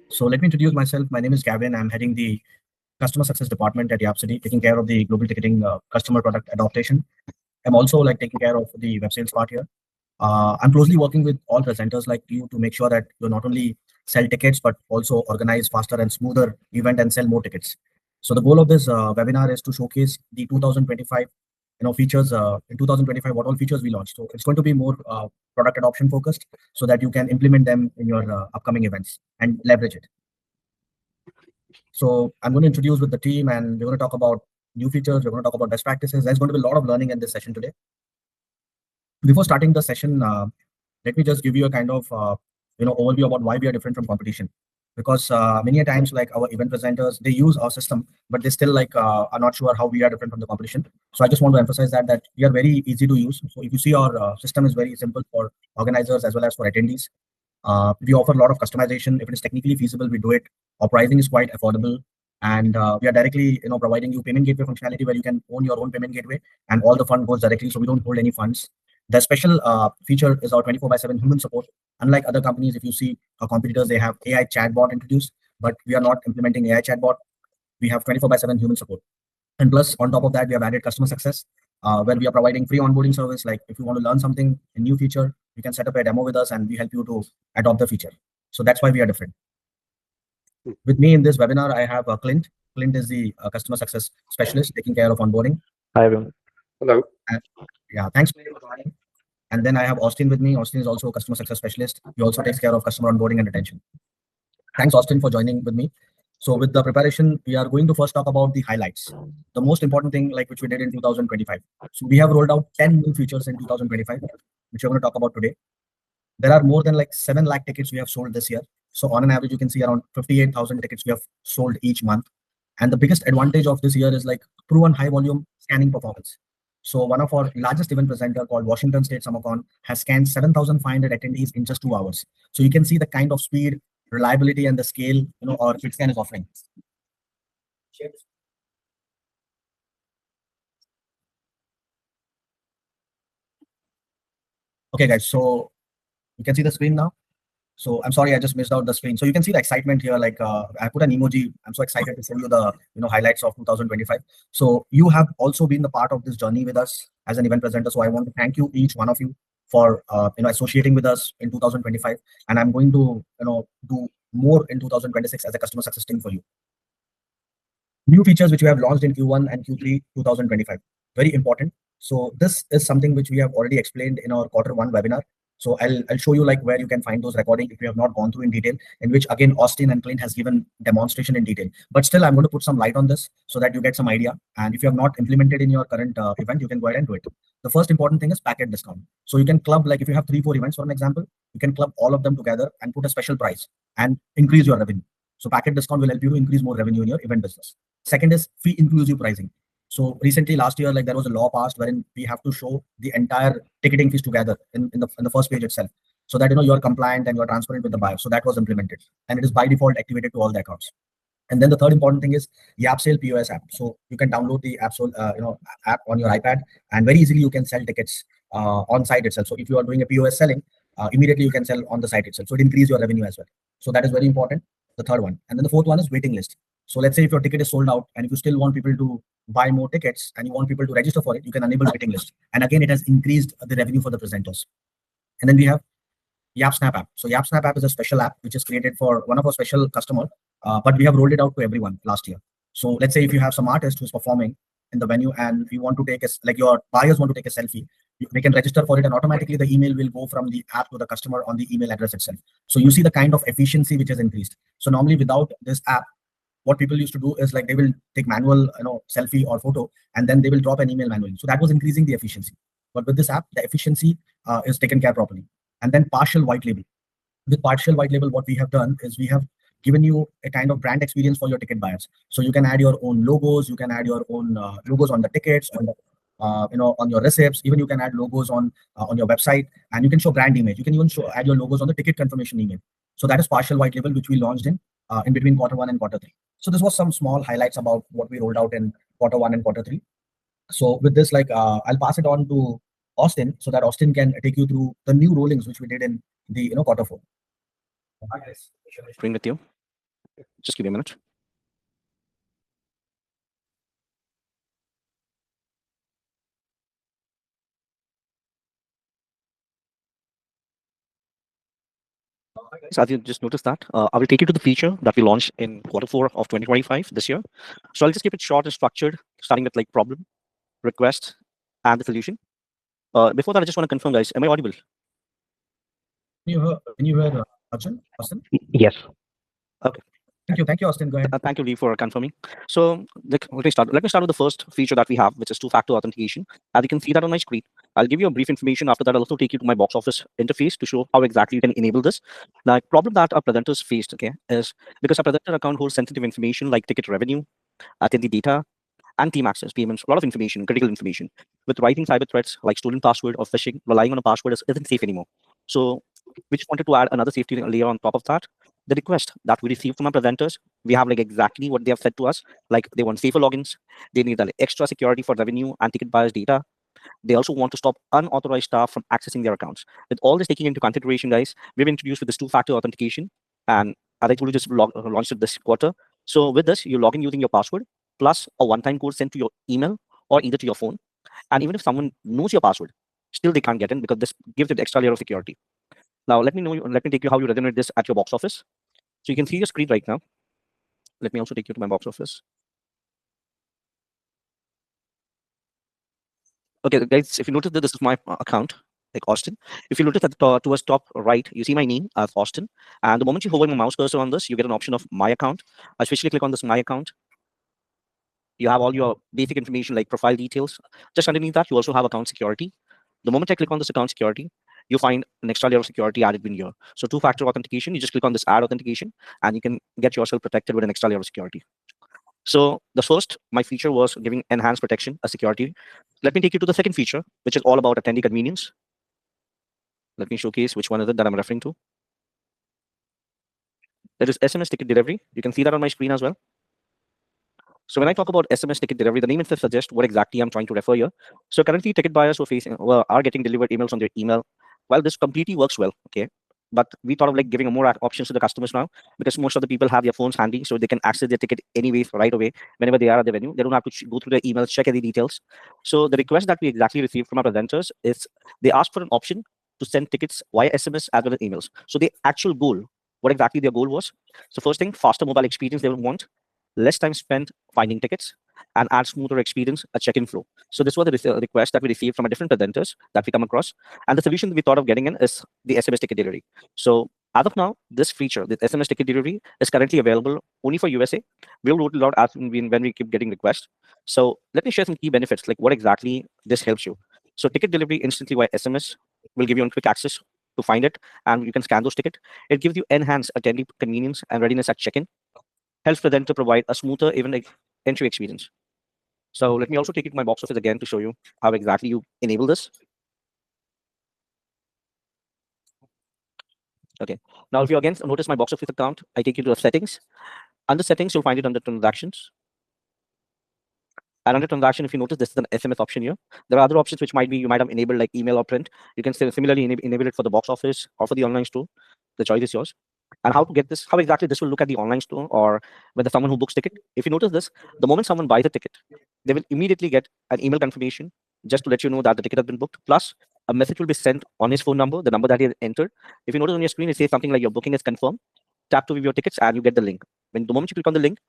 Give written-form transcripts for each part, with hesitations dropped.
So let me introduce myself. My name is Gavin. I'm heading the customer success department at Yapsody, taking care of the global ticketing customer product adaptation. I'm also like taking care of the web sales part here. I'm closely working with all presenters like you to make sure that you not only sell tickets, but also organize faster and smoother event and sell more tickets. So the goal of this webinar is to showcase the 2025 features in 2025, what all features we launched. So it's going to be more product adoption focused so that you can implement them in your upcoming events and leverage it. So I'm going to introduce with the team and we're going to talk about new features. We're going to talk about best practices. There's going to be a lot of learning in this session today. Before starting the session, let me just give you a kind of overview about why we are different from competition. Because many a times, like our event presenters, they use our system, but they still are not sure how we are different from the competition. So I just want to emphasize that we are very easy to use. So if you see our system is very simple for organizers as well as for attendees. We offer a lot of customization. If it is technically feasible, we do it. Our pricing is quite affordable, and we are directly providing you payment gateway functionality where you can own your own payment gateway, and all the fund goes directly. So we don't hold any funds. The special feature is our 24/7 human support. Unlike other companies, if you see our competitors, they have AI chatbot introduced, but we are not implementing AI chatbot. We have 24/7 human support. And plus, on top of that, we have added customer success, where we are providing free onboarding service. Like if you want to learn something, a new feature, you can set up a demo with us and we help you to adopt the feature. So that's why we are different. With me in this webinar, I have Clint. Clint is the customer success specialist taking care of onboarding. Hi, everyone. Hello. Yeah, thanks for joining. And then I have Austin with me. Austin is also a customer success specialist. He also takes care of customer onboarding and retention. Thanks, Austin, for joining with me. So with the preparation, we are going to first talk about the highlights. The most important thing, like which we did in 2025. So we have rolled out 10 new features in 2025, which we're going to talk about today. There are more than like 7 lakh tickets we have sold this year. So on an average, you can see around 58,000 tickets we have sold each month. And the biggest advantage of this year is like proven high volume scanning performance. So one of our largest event presenter called Washington State SummerCon has scanned 7,500 attendees in just 2 hours. So you can see the kind of speed, reliability, and the scale, our QuickScan is offering. Okay, guys, so you can see the screen now. So I'm sorry, I just missed out the screen. So you can see the excitement here. Like I put an emoji. I'm so excited to show you the highlights of 2025. So you have also been the part of this journey with us as an event presenter. So I want to thank you, each one of you, for associating with us in 2025. And I'm going to do more in 2026 as a customer success team for you. New features which we have launched in Q1 and Q3 2025. Very important. So this is something which we have already explained in our Q1 webinar. So I'll show you like where you can find those recordings if you have not gone through in detail, in which again Austin and Clint has given demonstration in detail. But still, I'm going to put some light on this so that you get some idea. And if you have not implemented in your current event, you can go ahead and do it. The first important thing is packet discount. So you can club, like if you have 3-4 events for an example, you can club all of them together and put a special price and increase your revenue. So packet discount will help you to increase more revenue in your event business. Second is fee inclusive pricing. So recently, last year, like there was a law passed wherein we have to show the entire ticketing fees together in the first page itself, so that you're compliant and you're transparent with the buyer. So that was implemented, and it is by default activated to all the accounts. And then the third important thing is Yapsale POS app. So you can download the app on your iPad, and very easily you can sell tickets on site itself. So if you are doing a POS selling, immediately you can sell on the site itself. So it increases your revenue as well. So that is very important. The third one, and then the fourth one is waiting list. So let's say if your ticket is sold out and if you still want people to buy more tickets and you want people to register for it, you can enable waiting list. And again, it has increased the revenue for the presenters. And then we have YapSnap app. So YapSnap app is a special app which is created for one of our special customer, but we have rolled it out to everyone last year. So let's say if you have some artist who's performing in the venue and you want to take like your buyers want to take a selfie, they can register for it and automatically the email will go from the app to the customer on the email address itself. So you see the kind of efficiency which has increased. So normally without this app, what people used to do is like they will take manual selfie or photo and then they will drop an email manually. So that was increasing the efficiency. But with this app, the efficiency is taken care properly. And then partial white label. With partial white label, what we have done is we have given you a kind of brand experience for your ticket buyers. So you can add your own logos, you can add your own logos on the tickets, on the, on your receipts. Even you can add logos on your website, and you can show brand image. You can even add your logos on the ticket confirmation email. So that is partial white label, which we launched in between Q1 and Q3. So this was some small highlights about what we rolled out in Q1 and Q3. So with this, like I'll pass it on to Austin so that Austin can take you through the new rollings which we did in the quarter 4. Hi guys. Screen with you. Just give me a minute. So as you just noticed that, I will take you to the feature that we launched in quarter 4 of 2025 this year. So I'll just keep it short and structured, starting with like problem, request, and the solution. Before that, I just want to confirm, guys, am I audible? Can you hear Austin? Yes. Okay. Thank you, Austin. Go ahead. Thank you, Lee, for confirming. So let me start with the first feature that we have, which is two-factor authentication. As you can see that on my screen, I'll give you a brief information. After that, I'll also take you to my box office interface to show how exactly you can enable this. The problem that our presenters faced, okay, is because our presenter account holds sensitive information like ticket revenue, attendee data, and team access payments, a lot of information, critical information. With writing cyber threats like stolen password or phishing, relying on a password isn't safe anymore. So we just wanted to add another safety layer on top of that. The request that we receive from our presenters, we have like exactly what they have said to us. Like they want safer logins, they need like extra security for revenue and ticket buyers data. They also want to stop unauthorized staff from accessing their accounts. With all this taking into consideration, guys, we've introduced with this two-factor authentication, and as I told you, just launched it this quarter. So with this, you log in using your password plus a one-time code sent to your email or either to your phone. And even if someone knows your password, still they can't get in because this gives it extra layer of security. Now, let me take you how you resonate this at your box office. So you can see your screen right now. Let me also take you to my box office. Okay, guys, if you notice that this is my account, like Austin. If you notice at the towards top right, you see my name as Austin. And the moment you hover your mouse cursor on this, you get an option of my account. I officially click on this my account. You have all your basic information like profile details. Just underneath that, you also have account security. The moment I click on this account security, you find an extra layer of security added in here. So two-factor authentication, you just click on this add authentication and you can get yourself protected with an extra layer of security. So the first, my feature was giving enhanced protection, a security. Let me take you to the second feature, which is all about attendee convenience. Let me showcase which one is it that I'm referring to. That is SMS ticket delivery. You can see that on my screen as well. So when I talk about SMS ticket delivery, the name itself suggests what exactly I'm trying to refer here. So currently, ticket buyers are getting delivered emails on their email. Well, this completely works well, okay? But we thought of like giving more options to the customers now because most of the people have their phones handy, so they can access their ticket anyways right away whenever they are at the venue. They don't have to go through their emails, check any details. So the request that we exactly received from our presenters is they asked for an option to send tickets via SMS as well as emails. So the actual goal, what exactly their goal was. So first thing, faster mobile experience they will want, less time spent finding tickets, and add smoother experience, a check-in flow. So this was the request that we received from a different presenters that we come across. And the solution that we thought of getting in is the SMS ticket delivery. So as of now, this feature, the SMS ticket delivery, is currently available only for USA. We'll roll it out as when we keep getting requests. So let me share some key benefits, like what exactly this helps you. So ticket delivery instantly via SMS will give you quick access to find it, and you can scan those tickets. It gives you enhanced attendee convenience and readiness at check-in, helps presenter provide a smoother even entry experience. So let me also take it to my box office again to show you how exactly you enable this. Okay. Now, if you again notice my box office account, I take you to the settings. Under settings, you'll find it under transactions. And under transaction, if you notice, this is an SMS option here. There are other options which you might have enabled like email or print. You can similarly enable it for the box office or for the online store. The choice is yours. And how to get this, how exactly this will look at the online store or whether someone who books ticket. If you notice this, the moment someone buys a ticket, they will immediately get an email confirmation just to let you know that the ticket has been booked. Plus, a message will be sent on his phone number, the number that he has entered. If you notice on your screen, it says something like your booking is confirmed. Tap to view your tickets and you get the link. When the moment you click on the link,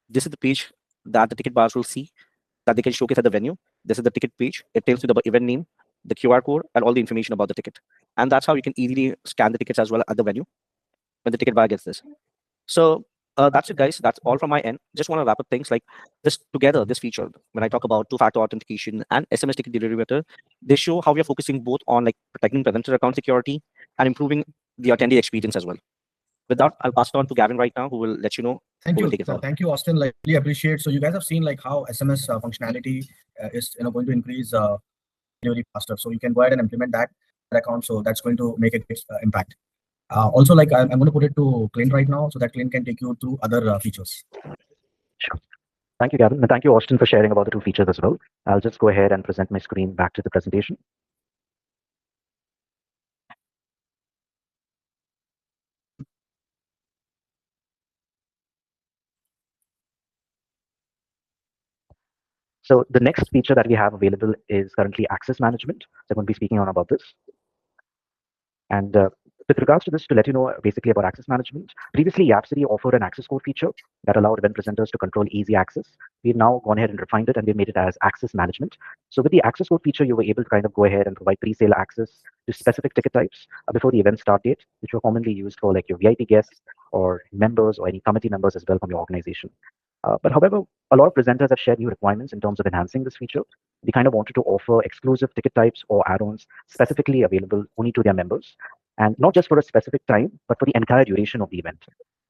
this is the page that the ticket buyers will see that they can showcase at the venue. This is the ticket page. It tells you the event name, the QR code, and all the information about the ticket. And that's how you can easily scan the tickets as well at the venue when the ticket buyer gets this. So that's it, guys. That's all from my end. Just want to wrap up things like this together, this feature, when I talk about two-factor authentication and SMS ticket delivery method, they show how we are focusing both on like protecting presenter account security and improving the attendee experience as well. With that, I'll pass it on to Gavin right now, who will let you know. Thank you, Austin. Like, really appreciate. So you guys have seen like how SMS functionality is going to increase really faster. So you can go ahead and implement that account. So that's going to make a great impact. Also, like I'm going to put it to Clint right now, so that Clint can take you through other features. Sure. Thank you, Gavin, and thank you, Austin, for sharing about the two features as well. I'll just go ahead and present my screen back to the presentation. So the next feature that we have available is currently access management. So I'm going to be speaking on about this. And with regards to this, to let you know basically about access management, previously Yapsody offered an access code feature that allowed event presenters to control easy access. We've now gone ahead and refined it and we made it as access management. So with the access code feature, you were able to kind of go ahead and provide pre-sale access to specific ticket types before the event start date, which were commonly used for like your VIP guests or members or any committee members as well from your organization. But however, a lot of presenters have shared new requirements in terms of enhancing this feature. They kind of wanted to offer exclusive ticket types or add-ons specifically available only to their members, and not just for a specific time, but for the entire duration of the event.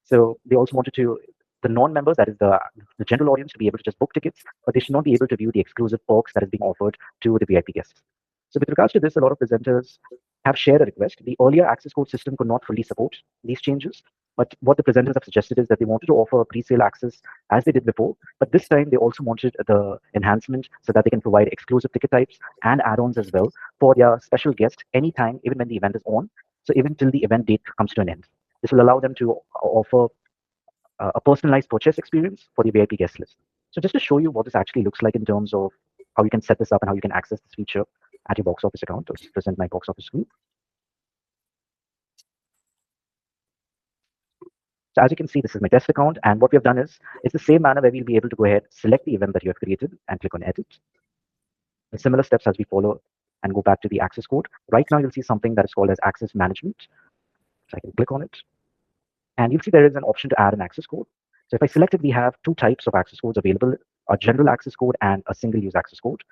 So they also wanted the non-members, that is the general audience, to be able to just book tickets, but they should not be able to view the exclusive perks that is being offered to the VIP guests. So with regards to this, a lot of presenters have shared a request. The earlier access code system could not fully support these changes, but what the presenters have suggested is that they wanted to offer pre-sale access as they did before, but this time they also wanted the enhancement so that they can provide exclusive ticket types and add-ons as well for their special guest anytime, even when the event is on. So even till the event date comes to an end. This will allow them to offer a personalized purchase experience for the VIP guest list. So just to show you what this actually looks like in terms of how you can set this up and how you can access this feature at your box office account, I'll present my box office screen. So as you can see, this is my test account. And what we have done is, it's the same manner where we'll be able to go ahead, select the event that you have created and click on edit. The similar steps as we follow and go back to the access code. Right now, you'll see something that is called as access management. So I can click on it. And you'll see there is an option to add an access code. So if I select it, we have two types of access codes available, a general access code and a single use access code.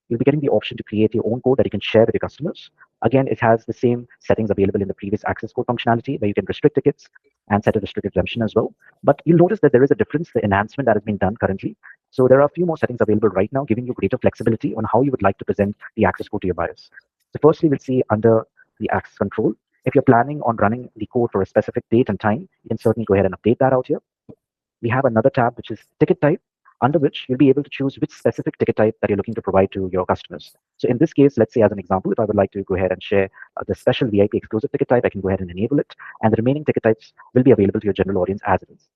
You'll be getting the option to create your own code that you can share with your customers. Again, it has the same settings available in the previous access code functionality where you can restrict tickets and set a restricted redemption as well. But you'll notice that there is a difference, the enhancement that has been done currently. So there are a few more settings available right now, giving you greater flexibility on how you would like to present the access code to your buyers. So firstly, we'll see under the access control. If you're planning on running the code for a specific date and time, you can certainly go ahead and update that out here. We have another tab, which is ticket type, under which you'll be able to choose which specific ticket type that you're looking to provide to your customers. So in this case, let's say as an example, if I would like to go ahead and share the special VIP exclusive ticket type, I can go ahead and enable it. And the remaining ticket types will be available to your general audience as it is.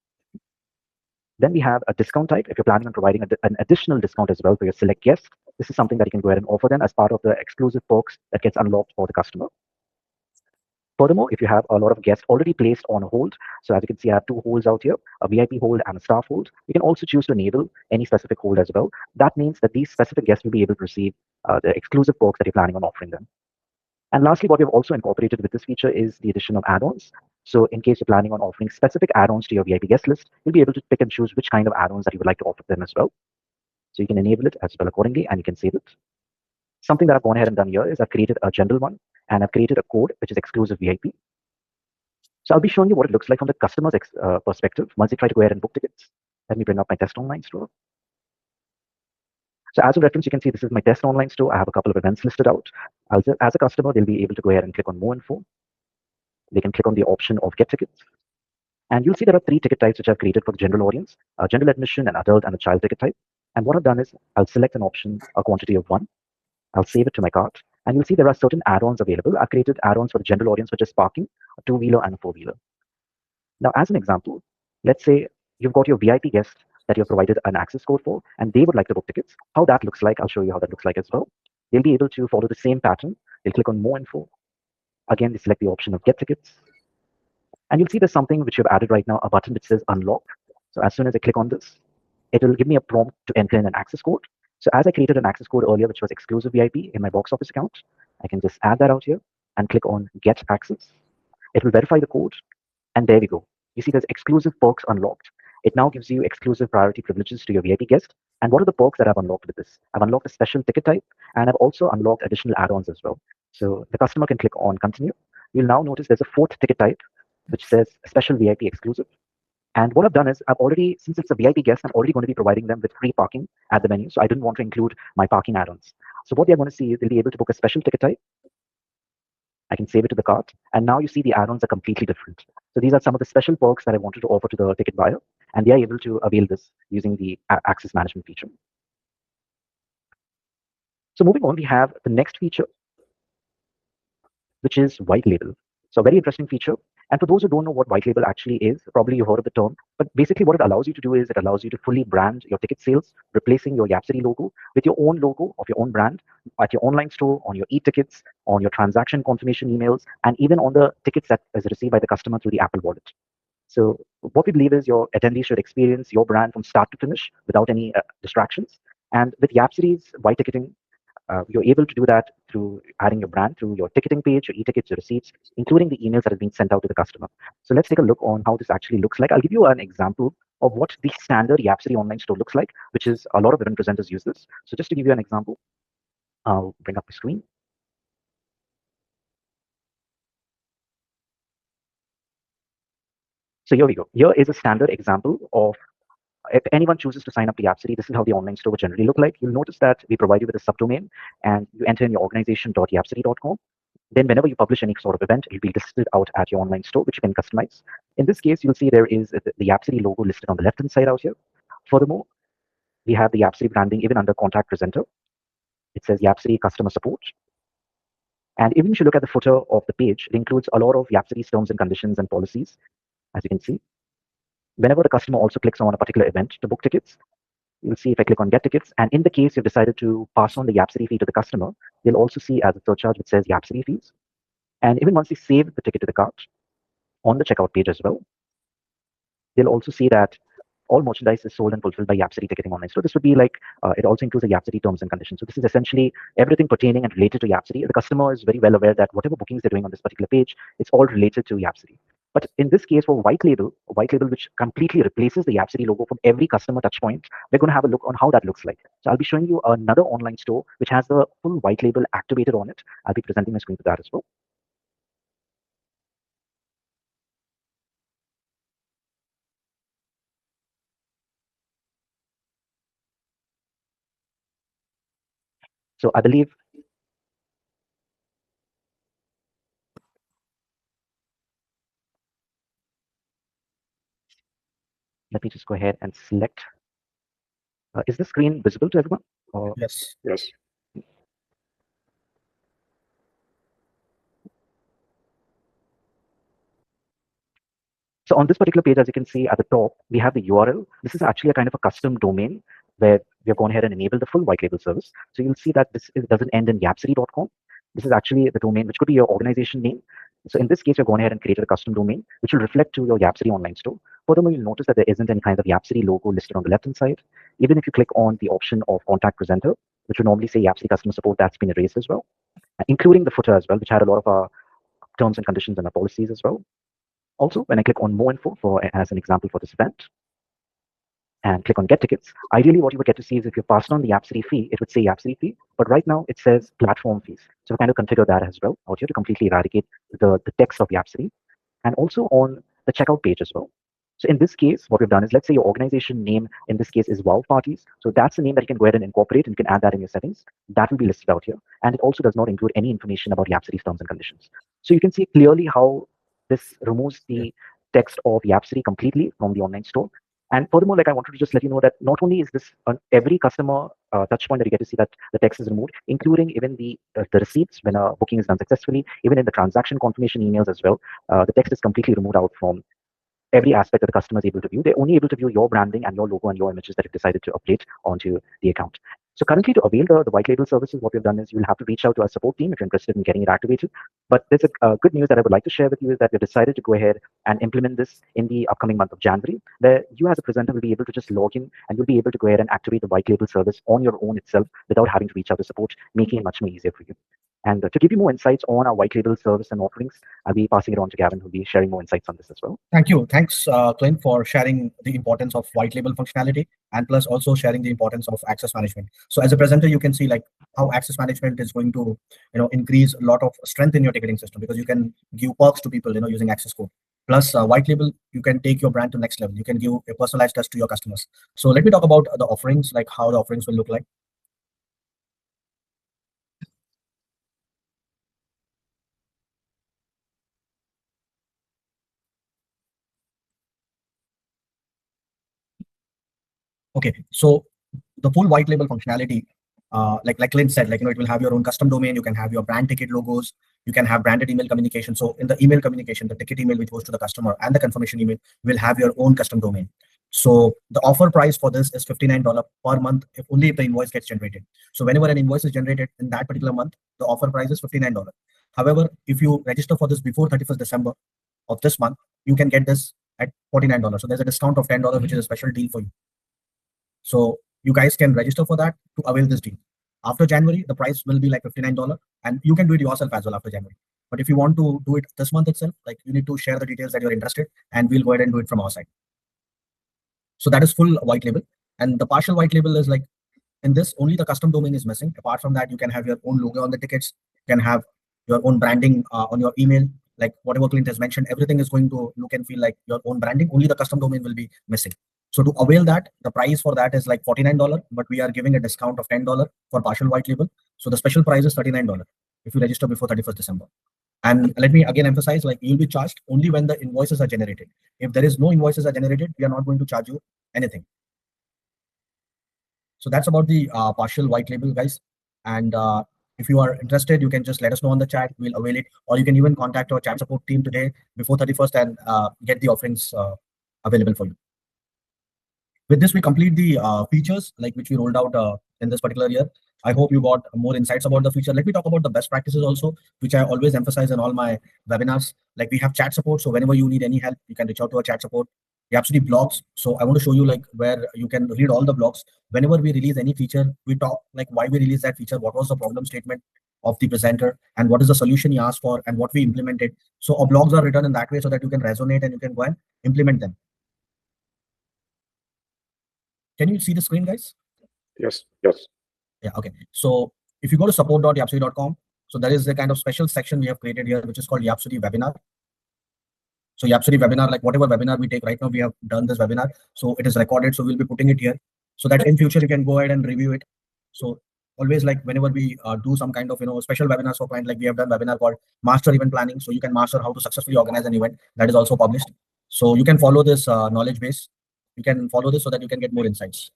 Then we have a discount type. If you're planning on providing an additional discount as well for your select guests, this is something that you can go ahead and offer them as part of the exclusive perks that gets unlocked for the customer. Furthermore, if you have a lot of guests already placed on a hold, so as you can see, I have two holds out here, a VIP hold and a staff hold. You can also choose to enable any specific hold as well. That means that these specific guests will be able to receive the exclusive perks that you're planning on offering them. And lastly, what we've also incorporated with this feature is the addition of add-ons. So in case you're planning on offering specific add-ons to your VIP guest list, you'll be able to pick and choose which kind of add-ons that you would like to offer them as well. So you can enable it as well accordingly, and you can save it. Something that I've gone ahead and done here is I've created a general one, and I've created a code which is exclusive VIP. So I'll be showing you what it looks like from the customer's perspective once they try to go ahead and book tickets. Let me bring up my test online store. So as a reference, you can see this is my test online store. I have a couple of events listed out. As a customer, they'll be able to go ahead and click on more info. They can click on the option of get tickets. And you'll see there are three ticket types which I've created for the general audience, general admission, an adult, and a child ticket type. And what I've done is I'll select an option, a quantity of 1. I'll save it to my cart. And you'll see there are certain add-ons available. I've created add-ons for the general audience, which is parking, a 2-wheeler and a 4-wheeler. Now, as an example, let's say you've got your VIP guest that you've provided an access code for, and they would like to book tickets. How that looks like, I'll show you how that looks like as well. They'll be able to follow the same pattern. They'll click on more info. Again, they select the option of get tickets. And you'll see there's something which you've added right now, a button which says unlock. So as soon as I click on this, it will give me a prompt to enter in an access code. So as I created an access code earlier, which was exclusive VIP in my box office account, I can just add that out here and click on get access. It will verify the code. And there we go. You see there's exclusive perks unlocked. It now gives you exclusive priority privileges to your VIP guest. And what are the perks that I've unlocked with this? I've unlocked a special ticket type, and I've also unlocked additional add-ons as well. So the customer can click on continue. You'll now notice there's a 4th ticket type, which says special VIP exclusive. And what I've done is since it's a VIP guest, I'm already going to be providing them with free parking at the menu. So I didn't want to include my parking add-ons. So what they're going to see is they'll be able to book a special ticket type. I can save it to the cart. And now you see the add-ons are completely different. So these are some of the special perks that I wanted to offer to the ticket buyer. And they are able to avail this using the access management feature. So moving on, we have the next feature, which is white label. So a very interesting feature. And for those who don't know what white label actually is, probably you heard of the term, but basically what it allows you to do is it allows you to fully brand your ticket sales, replacing your Yapsody logo with your own logo of your own brand at your online store, on your e-tickets, on your transaction confirmation emails, and even on the tickets that is received by the customer through the Apple Wallet. So what we believe is your attendees should experience your brand from start to finish without any distractions. And with Yapsody's white ticketing, you're able to do that through adding your brand through your ticketing page, your e-tickets, your receipts, including the emails that are being sent out to the customer. So let's take a look on how this actually looks like. I'll give you an example of what the standard Yapsody online store looks like, which is a lot of event presenters use this. So just to give you an example, I'll bring up the screen. So here we go. Here is a standard example of if anyone chooses to sign up to Yapsody, this is how the online store would generally look like. You'll notice that we provide you with a subdomain and you enter in your organization.yapsody.com. Then whenever you publish any sort of event, it'll be listed out at your online store, which you can customize. In this case, you'll see there is the Yapsody logo listed on the left-hand side out here. Furthermore, we have the Yapsody branding even under contact presenter. It says Yapsody customer support. And even if you look at the footer of the page, it includes a lot of Yapsody's terms and conditions and policies, as you can see. Whenever the customer also clicks on a particular event to book tickets, you'll see if I click on get tickets, and in the case you've decided to pass on the Yapsody fee to the customer, you'll also see as a surcharge which says Yapsody fees. And even once you save the ticket to the cart on the checkout page as well, you'll also see that all merchandise is sold and fulfilled by Yapsody Ticketing Online. So this would be like, it also includes the Yapsody terms and conditions. So this is essentially everything pertaining and related to Yapsody. The customer is very well aware that whatever bookings they're doing on this particular page, it's all related to Yapsody. But in this case, for white label which completely replaces the Yapsody logo from every customer touch point, we're going to have a look on how that looks like. So I'll be showing you another online store which has the full white label activated on it. I'll be presenting my screen for that as well. So I believe let me just go ahead and select. Is the screen visible to everyone? Yes. Yes. So on this particular page, as you can see at the top, we have the URL. This is actually a kind of a custom domain where we have gone ahead and enabled the full white label service. So you'll see that doesn't end in yapsody.com. This is actually the domain, which could be your organization name. So in this case, you've gone ahead and created a custom domain, which will reflect to your Yapsody online store. Furthermore, you'll notice that there isn't any kind of Yapsody logo listed on the left-hand side. Even if you click on the option of contact presenter, which would normally say Yapsody customer support, that's been erased as well, including the footer as well, which had a lot of our terms and conditions and our policies as well. Also, when I click on more info as an example for this event and click on get tickets, ideally what you would get to see is if you passed on the Yapsody fee, it would say Yapsody fee, but right now it says platform fees. So we kind of configure that as well out here to completely eradicate the text of Yapsody, and also on the checkout page as well. So in this case, what we've done is, let's say your organization name in this case is Wow Parties. So that's the name that you can go ahead and incorporate, and you can add that in your settings. That will be listed out here. And it also does not include any information about Yapsody's terms and conditions. So you can see clearly how this removes the text of Yapsody completely from the online store. And furthermore, like I wanted to just let you know that not only is this on every customer touch point that you get to see that the text is removed, including even the receipts when a booking is done successfully, even in the transaction confirmation emails as well, the text is completely removed out from every aspect that the customer is able to view. They're only able to view your branding and your logo and your images that you've decided to update onto the account. So currently, to avail the white label services, what we've done is you'll have to reach out to our support team if you're interested in getting it activated. But there's a good news that I would like to share with you is that we've decided to go ahead and implement this in the upcoming month of January, where you as a presenter will be able to just log in and you'll be able to go ahead and activate the white label service on your own itself without having to reach out to support, making it much more easier for you. And to give you more insights on our white label service and offerings, I'll be passing it on to Gavin, who'll be sharing more insights on this as well. Thank you. Thanks, Clint, for sharing the importance of white label functionality and plus also sharing the importance of access management. So as a presenter, you can see like how access management is going to, increase a lot of strength in your ticketing system, because you can give perks to people, using access code. Plus white label, you can take your brand to next level. You can give a personalized touch to your customers. So let me talk about the offerings, like how the offerings will look like. Okay, so the full white label functionality like Clint said, like, it will have your own custom domain. You can have your brand ticket logos. You can have branded email communication. So in the email communication, the ticket email which goes to the customer and the confirmation email will have your own custom domain. So the offer price for this is $59 per month, if only if the invoice gets generated. So whenever an invoice is generated in that particular month, the offer price is $59. However, if you register for this before 31st December of this month, you can get this at $49. So there's a discount of $10, which is a special deal for you. So you guys can register for that to avail this deal. After January, the price will be like $59, and you can do it yourself as well after January. But if you want to do it this month itself, like, you need to share the details that you're interested, and we'll go ahead and do it from our side. So that is full white label. And the partial white label is like, in this, only the custom domain is missing. Apart from that, you can have your own logo on the tickets, you can have your own branding on your email, like whatever Clint has mentioned, everything is going to look and feel like your own branding. Only the custom domain will be missing. So to avail that, the price for that is like $49, but we are giving a discount of $10 for partial white label. So the special price is $39 if you register before 31st December. And let me again emphasize, like, you'll be charged only when the invoices are generated. If there is no invoices are generated, we are not going to charge you anything. So that's about the partial white label, guys. And if you are interested, you can just let us know on the chat. We'll avail it, or you can even contact our chat support team today before 31st and get the offerings available for you. With this, we complete the features like which we rolled out in this particular year. I hope you got more insights about the feature. Let me talk about the best practices also, which I always emphasize in all my webinars. Like, we have chat support. So whenever you need any help, you can reach out to our chat support. Yapsody blogs. So I want to show you like where you can read all the blogs. Whenever we release any feature, we talk like why we released that feature, what was the problem statement of the presenter, and what is the solution he asked for, and what we implemented. So our blogs are written in that way so that you can resonate and you can go and implement them. Can you see the screen, guys? Yes. Yeah, okay. So if you go to support.yapsody.com, so there is a kind of special section we have created here, which is called Yapsody webinar. So Yapsody webinar, like whatever webinar we take right now, we have done this webinar. So it is recorded. So we'll be putting it here so that in future you can go ahead and review it. So always, like, whenever we do some kind of, special webinars for client, like we have done webinar called Master Event Planning. So you can master how to successfully organize an event. That is also published. So you can follow this knowledge base. You can follow this so that you can get more insights.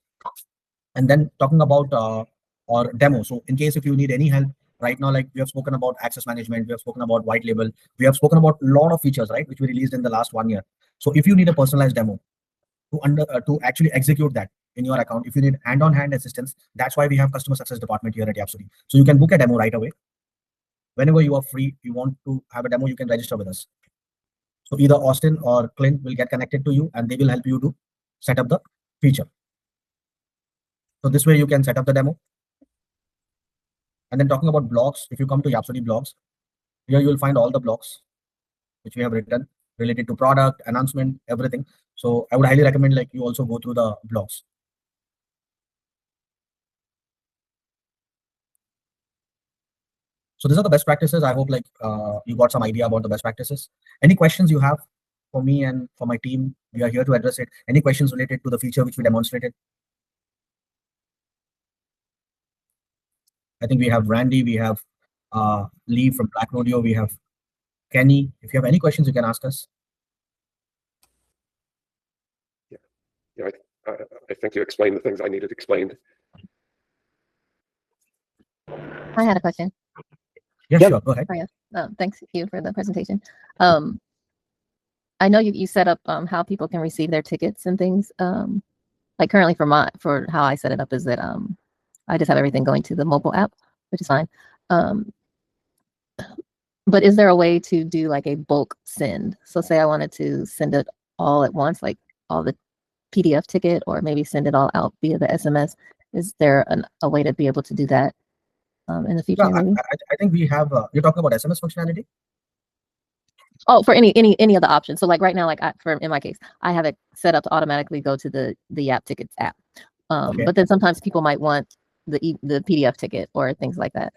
And then talking about our demo. So in case if you need any help right now, like we have spoken about access management, we have spoken about white label, we have spoken about a lot of features, right, which we released in the last 1 year. So if you need a personalized demo to actually execute that in your account, if you need hand-on-hand assistance, that's why we have customer success department here at Yapsody. So you can book a demo right away. Whenever you are free, you want to have a demo, you can register with us. So either Austin or Clint will get connected to you and they will help you to set up the feature. So this way you can set up the demo. And then talking about blogs, if you come to Yapsody blogs, here you will find all the blogs which we have written related to product, announcement, everything. So I would highly recommend like you also go through the blogs. So these are the best practices. I hope like you got some idea about the best practices. Any questions you have for me and for my team, we are here to address it. Any questions related to the feature which we demonstrated? I think we have Randy, we have Lee from Black Rodeo, we have Kenny. If you have any questions, you can ask us. Yeah, I think you explained the things I needed explained. I had a question. Yeah, Yep. sure. Go ahead. Oh, yeah. Thanks you for the presentation. I know you set up how people can receive their tickets and things. Like currently for how I set it up is that I just have everything going to the mobile app, which is fine. But is there a way to do like a bulk send? So say I wanted to send it all at once, like all the PDF ticket, or maybe send it all out via the SMS. Is there a way to be able to do that in the future? Yeah, I think we have, you're talking about SMS functionality? Oh, for any of the options. So like right now, like in my case, I have it set up to automatically go to the Yap Tickets app. Okay. But then sometimes people might want the PDF ticket or things like that.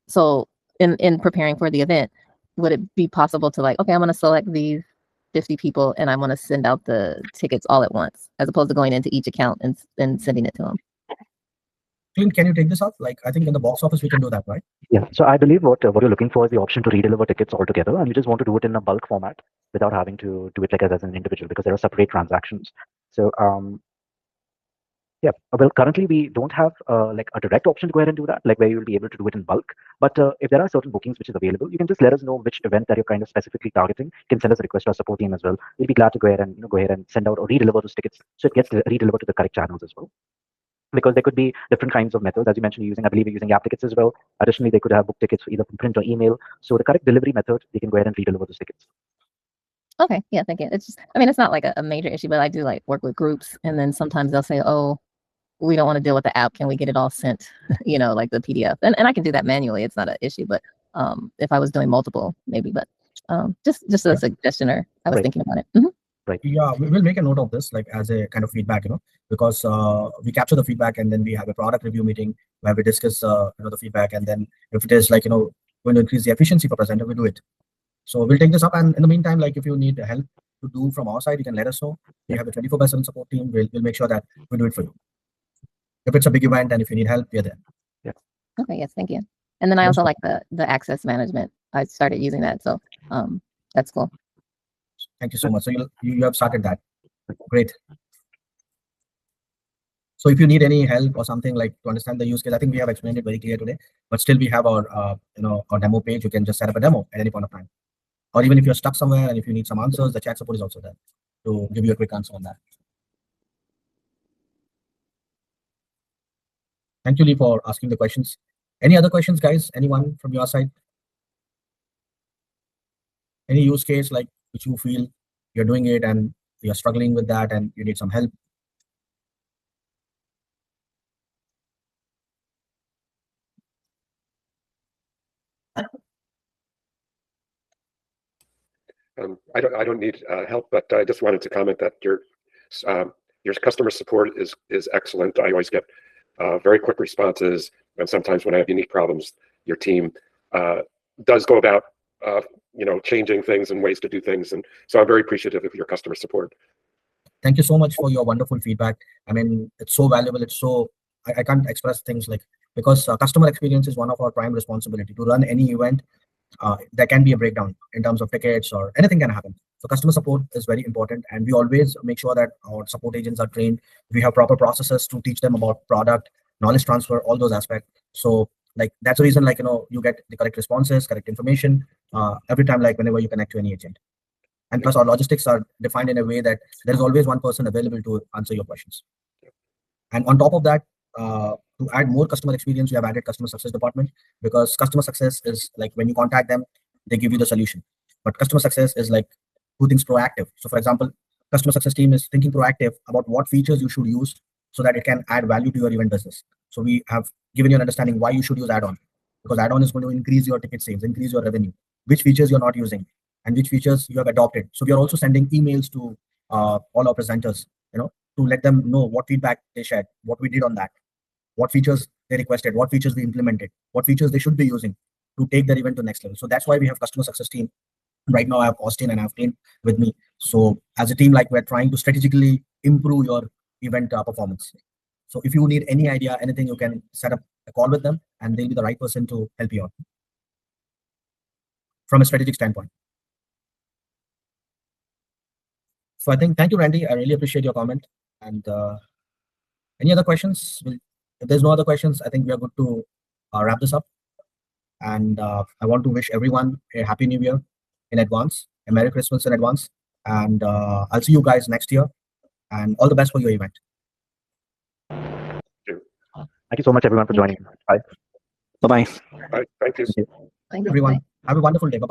So in preparing for the event, would it be possible to like, okay, I'm going to select these 50 people and I want to send out the tickets all at once, as opposed to going into each account and sending it to them? Clint, can you take this up? Like, I think in the box office, we can do that, right? Yeah. So I believe what you're looking for is the option to redeliver tickets altogether, and you just want to do it in a bulk format without having to do it like as an individual, because there are separate transactions. So Yeah, well, currently we don't have like a direct option to go ahead and do that, like where you'll be able to do it in bulk. But if there are certain bookings which is available, you can just let us know which event that you're kind of specifically targeting. You can send us a request to our support team as well. We'll be glad to go ahead and go ahead and send out or redeliver those tickets so it gets redelivered to the correct channels as well. Because there could be different kinds of methods, as you mentioned, I believe you're using app tickets as well. Additionally, they could have book tickets either from print or email. So the correct delivery method, they can go ahead and redeliver those tickets. Okay, yeah, thank you. It's just, I mean, it's not like a major issue, but I do like work with groups, and then sometimes they'll say, oh, we don't want to deal with the app. Can we get it all sent, like the PDF? And I can do that manually. It's not an issue, but if I was doing multiple, maybe, but just a suggestion, or I was thinking about it. Right. Yeah, we will make a note of this, like as a kind of feedback, because we capture the feedback and then we have a product review meeting where we discuss, the feedback, and then if it is like, going to increase the efficiency for presenter, we do it. So we'll take this up, and in the meantime, like if you need help to do from our side, you can let us know. We have a 24/7 support team. We'll make sure that we do it for you. If it's a big event and if you need help, we're there. Yeah. Okay. Yes. Thank you. And then I also like the access management. I started using that, so that's cool. Thank you so much. So you have started that. Great. So if you need any help or something like to understand the use case, I think we have explained it very clear today. But still, we have our our demo page. You can just set up a demo at any point of time, or even if you're stuck somewhere and if you need some answers, the chat support is also there to give you a quick answer on that. Thank you, Lee, for asking the questions. Any other questions, guys? Anyone from your side? Any use case like which you feel you're doing it and you're struggling with that and you need some help? I don't need help, but I just wanted to comment that your customer support is excellent. I always get very quick responses, and sometimes when I have unique problems, your team does go about changing things and ways to do things, and so I'm very appreciative of your customer support. Thank you so much for your wonderful feedback. I mean, it's so valuable. It's so I can't express things like, because customer experience is one of our prime responsibility. To run any event, there can be a breakdown in terms of tickets or anything can happen. So customer support is very important, and we always make sure that our support agents are trained. We have proper processes to teach them about product, knowledge transfer, all those aspects. So like that's the reason, like you get the correct responses, correct information every time, like whenever you connect to any agent. And plus our logistics are defined in a way that there is always one person available to answer your questions. And on top of that, to add more customer experience, we have added customer success department, because customer success is like when you contact them, they give you the solution. But customer success is like who thinks proactive. So for example, customer success team is thinking proactive about what features you should use so that it can add value to your event business. So we have given you an understanding why you should use add-on, because add-on is going to increase your ticket sales, increase your revenue, which features you're not using and which features you have adopted. So we are also sending emails to all our presenters, to let them know what feedback they shared, what we did on that, what features they requested, what features we implemented, what features they should be using to take their event to the next level. So that's why we have customer success team. Right now I have Austin and I have Clint with me. So as a team, like we're trying to strategically improve your event performance. So if you need any idea, anything, you can set up a call with them and they'll be the right person to help you out from a strategic standpoint. So I think, thank you, Randy. I really appreciate your comment. And any other questions? If there's no other questions, I think we are good to wrap this up. And I want to wish everyone a Happy New Year in advance, a Merry Christmas in advance. And I'll see you guys next year. And all the best for your event. Thank you so much, everyone, for joining. Bye. Bye-bye. Thank you. Thank you. Everyone, have a wonderful day. Bye.